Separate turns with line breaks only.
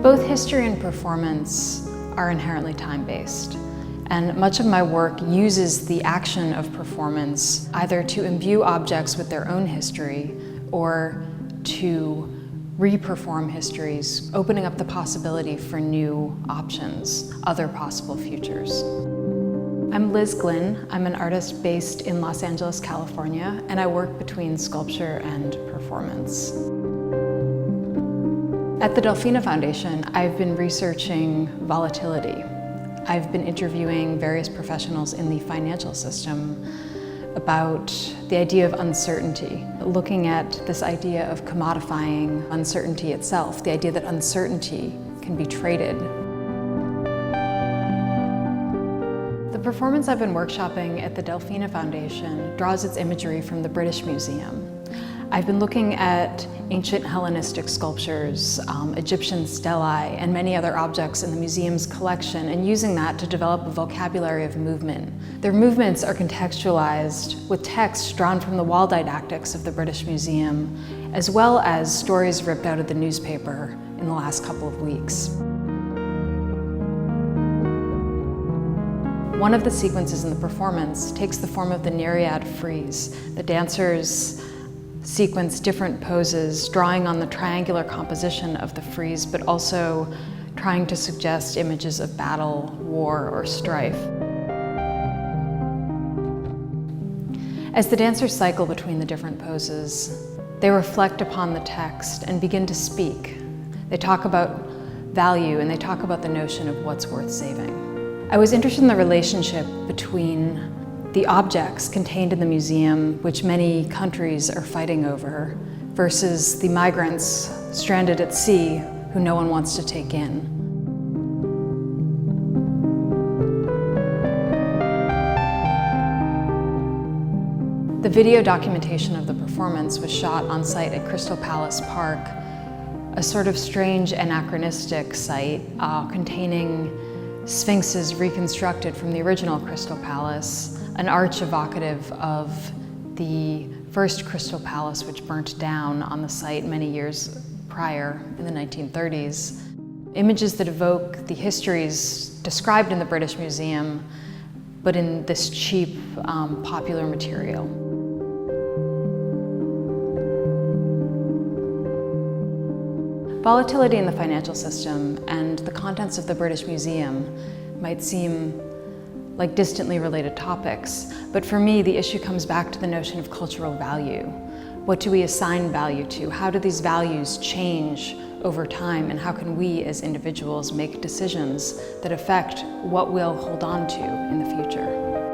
Both history and performance are inherently time-based, and much of my work uses the action of performance either to imbue objects with their own history or to re-perform histories, opening up the possibility for new options, other possible futures. I'm Liz Glynn. I'm an artist based in Los Angeles, California, and I work between sculpture and performance. At the Delfina Foundation, I've been researching volatility. I've been interviewing various professionals in the financial system about the idea of uncertainty, looking at this idea of commodifying uncertainty itself, the idea that uncertainty can be traded. The performance I've been workshopping at the Delfina Foundation draws its imagery from the British Museum. I've been looking at ancient Hellenistic sculptures, Egyptian stelae, and many other objects in the museum's collection, and using that to develop a vocabulary of movement. Their movements are contextualized with text drawn from the wall didactics of the British Museum, as well as stories ripped out of the newspaper in the last couple of weeks. One of the sequences in the performance takes the form of the Nereid frieze. The dancers sequence different poses, drawing on the triangular composition of the frieze, but also trying to suggest images of battle, war, or strife. As the dancers cycle between the different poses, they reflect upon the text and begin to speak. They talk about value and they talk about the notion of what's worth saving. I was interested in the relationship between the objects contained in the museum, which many countries are fighting over, versus the migrants stranded at sea who no one wants to take in. The video documentation of the performance was shot on site at Crystal Palace Park, a sort of strange anachronistic site containing sphinxes reconstructed from the original Crystal Palace, an arch evocative of the first Crystal Palace, which burnt down on the site many years prior in the 1930s. Images that evoke the histories described in the British Museum, but in this cheap, popular material. Volatility in the financial system and the contents of the British Museum might seem like distantly related topics, but for me, the issue comes back to the notion of cultural value. What do we assign value to? How do these values change over time, and how can we as individuals make decisions that affect what we'll hold on to in the future?